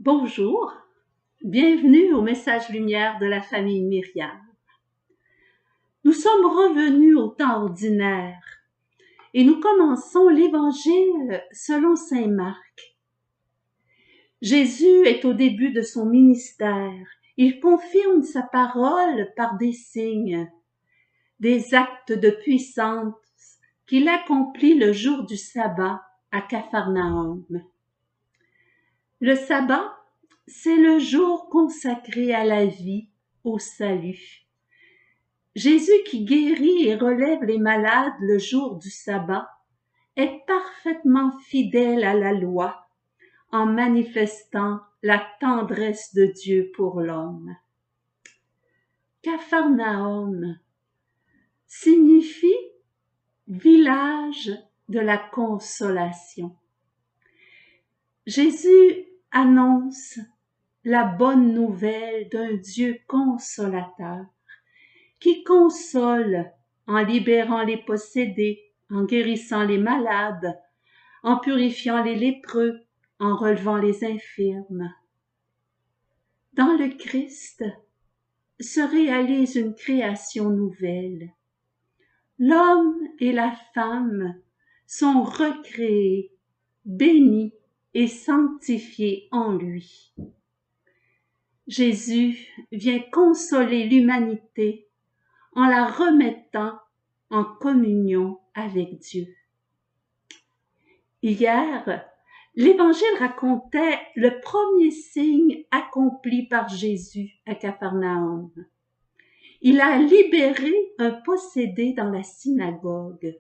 Bonjour, bienvenue au message lumière de la famille Myriam. Nous sommes revenus au temps ordinaire et nous commençons l'évangile selon saint Marc. Jésus est au début de son ministère. Il confirme sa parole par des signes, des actes de puissance qu'il accomplit le jour du sabbat à Capharnaüm. Le sabbat, c'est le jour consacré à la vie, au salut. Jésus qui guérit et relève les malades le jour du sabbat est parfaitement fidèle à la loi en manifestant la tendresse de Dieu pour l'homme. Capharnaüm signifie village de la consolation. Jésus annonce la bonne nouvelle d'un Dieu consolateur qui console en libérant les possédés, en guérissant les malades, en purifiant les lépreux, en relevant les infirmes. Dans le Christ se réalise une création nouvelle. L'homme et la femme sont recréés, bénis et sanctifiés en lui. Jésus vient consoler l'humanité en la remettant en communion avec Dieu. Hier, l'Évangile racontait le premier signe accompli par Jésus à Capharnaüm. Il a libéré un possédé dans la synagogue.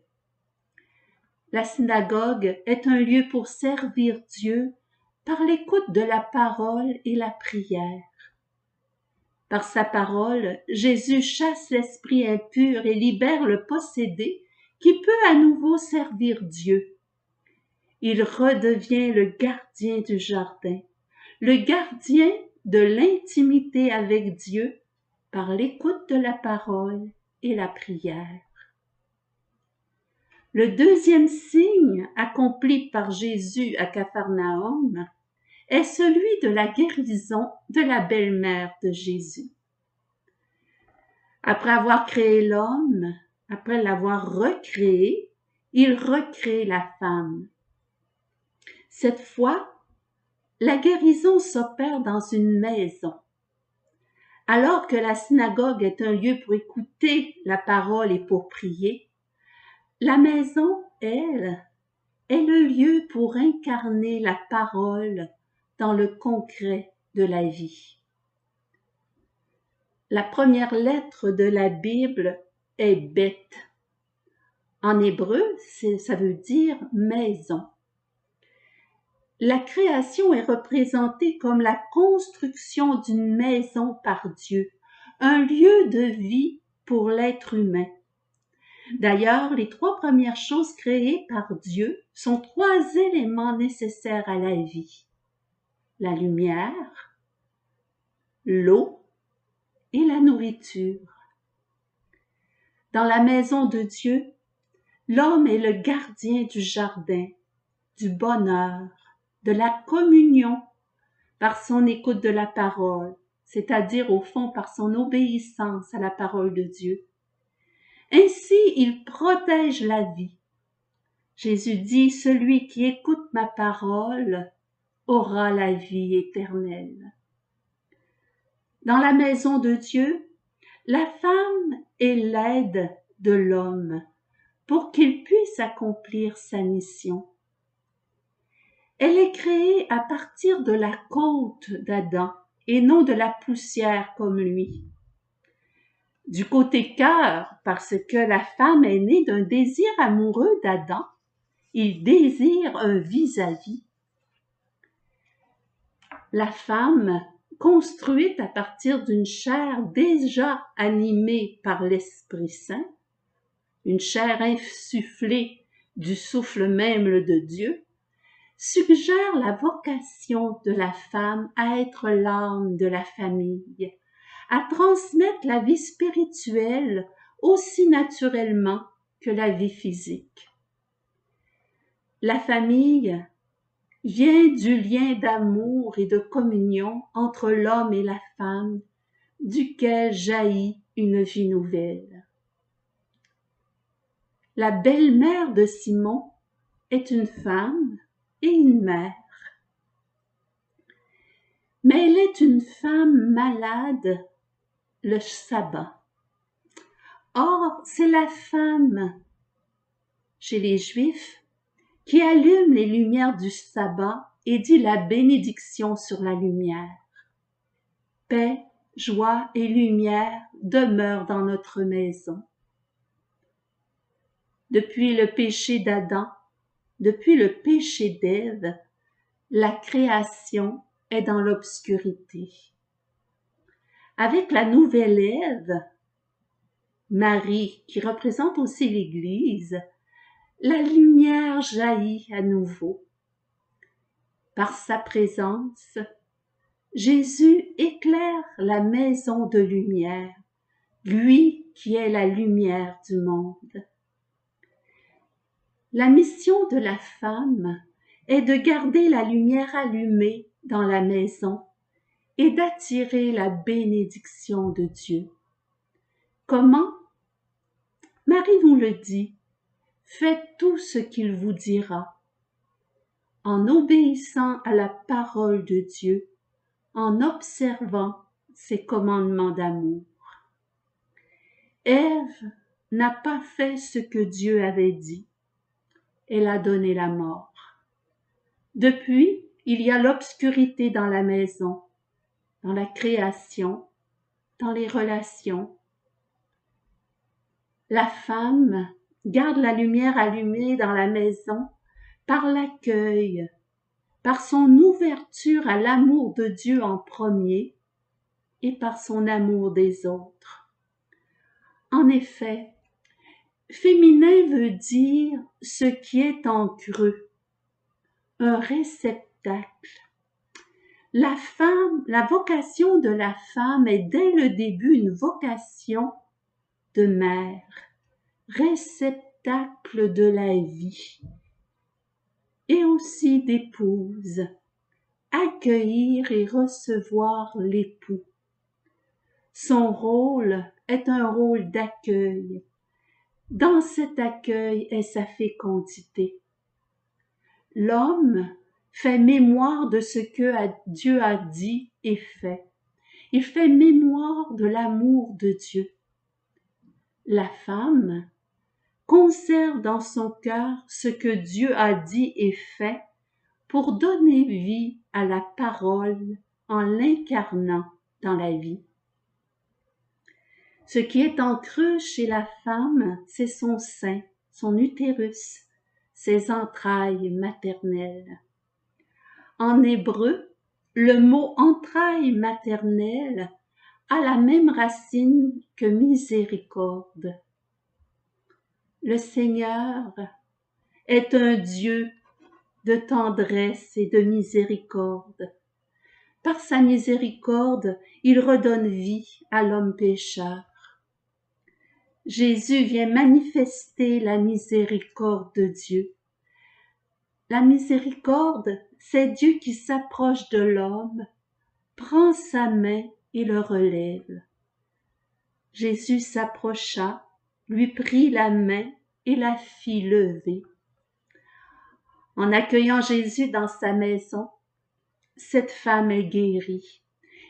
La synagogue est un lieu pour servir Dieu par l'écoute de la parole et la prière. Par sa parole, Jésus chasse l'esprit impur et libère le possédé qui peut à nouveau servir Dieu. Il redevient le gardien du jardin, le gardien de l'intimité avec Dieu par l'écoute de la parole et la prière. Le deuxième signe accompli par Jésus à Capharnaüm est celui de la guérison de la belle-mère de Jésus. Après avoir créé l'homme, après l'avoir recréé, il recrée la femme. Cette fois, la guérison s'opère dans une maison. Alors que la synagogue est un lieu pour écouter la parole et pour prier, la maison, elle, est le lieu pour incarner la parole dans le concret de la vie. La première lettre de la Bible est Beth. En hébreu, ça veut dire maison. La création est représentée comme la construction d'une maison par Dieu, un lieu de vie pour l'être humain. D'ailleurs, les trois premières choses créées par Dieu sont trois éléments nécessaires à la vie: la lumière, l'eau et la nourriture. Dans la maison de Dieu, l'homme est le gardien du jardin, du bonheur, de la communion par son écoute de la parole, c'est-à-dire au fond par son obéissance à la parole de Dieu. Ainsi, il protège la vie. Jésus dit, « Celui qui écoute ma parole aura la vie éternelle. » Dans la maison de Dieu, la femme est l'aide de l'homme pour qu'il puisse accomplir sa mission. Elle est créée à partir de la côte d'Adam et non de la poussière comme lui. Du côté cœur, parce que la femme est née d'un désir amoureux d'Adam, il désire un vis-à-vis. La femme, construite à partir d'une chair déjà animée par l'Esprit Saint, une chair insufflée du souffle même de Dieu, suggère la vocation de la femme à être l'âme de la famille, à transmettre la vie spirituelle aussi naturellement que la vie physique. La famille vient du lien d'amour et de communion entre l'homme et la femme, duquel jaillit une vie nouvelle. La belle-mère de Simon est une femme et une mère. Mais elle est une femme malade le sabbat. Or, c'est la femme, chez les Juifs, qui allume les lumières du sabbat et dit la bénédiction sur la lumière. Paix, joie et lumière demeurent dans notre maison. Depuis le péché d'Adam, depuis le péché d'Ève, la création est dans l'obscurité. Avec la nouvelle Ève, Marie, qui représente aussi l'Église, la lumière jaillit à nouveau. Par sa présence, Jésus éclaire la maison de lumière, lui qui est la lumière du monde. La mission de la femme est de garder la lumière allumée dans la maison et d'attirer la bénédiction de Dieu. Comment? Marie nous le dit, faites tout ce qu'il vous dira, en obéissant à la parole de Dieu, en observant ses commandements d'amour. Ève n'a pas fait ce que Dieu avait dit. Elle a donné la mort. Depuis, il y a l'obscurité dans la maison, dans la création, dans les relations. La femme garde la lumière allumée dans la maison par l'accueil, par son ouverture à l'amour de Dieu en premier et par son amour des autres. En effet, féminin veut dire ce qui est en creux, un réceptacle. La femme, la vocation de la femme est dès le début une vocation de mère, réceptacle de la vie, et aussi d'épouse, accueillir et recevoir l'époux. Son rôle est un rôle d'accueil. Dans cet accueil est sa fécondité. L'homme fait mémoire de ce que Dieu a dit et fait. Il fait mémoire de l'amour de Dieu. La femme conserve dans son cœur ce que Dieu a dit et fait pour donner vie à la parole en l'incarnant dans la vie. Ce qui est en creux chez la femme, c'est son sein, son utérus, ses entrailles maternelles. En hébreu, le mot entrailles maternelles a la même racine que miséricorde. Le Seigneur est un Dieu de tendresse et de miséricorde. Par sa miséricorde, il redonne vie à l'homme pécheur. Jésus vient manifester la miséricorde de Dieu. La miséricorde, c'est Dieu qui s'approche de l'homme, prend sa main et le relève. Jésus s'approcha, lui prit la main et la fit lever. En accueillant Jésus dans sa maison, cette femme est guérie.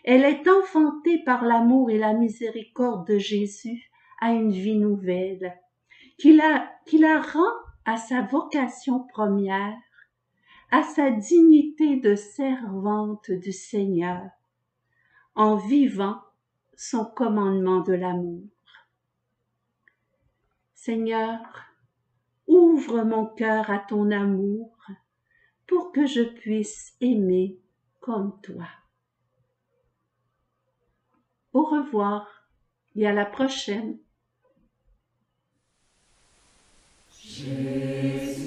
Elle est enfantée par l'amour et la miséricorde de Jésus à une vie nouvelle, qui la rend à sa vocation première, à sa dignité de servante du Seigneur, en vivant son commandement de l'amour. Seigneur, ouvre mon cœur à ton amour pour que je puisse aimer comme toi. Au revoir et à la prochaine. Jésus.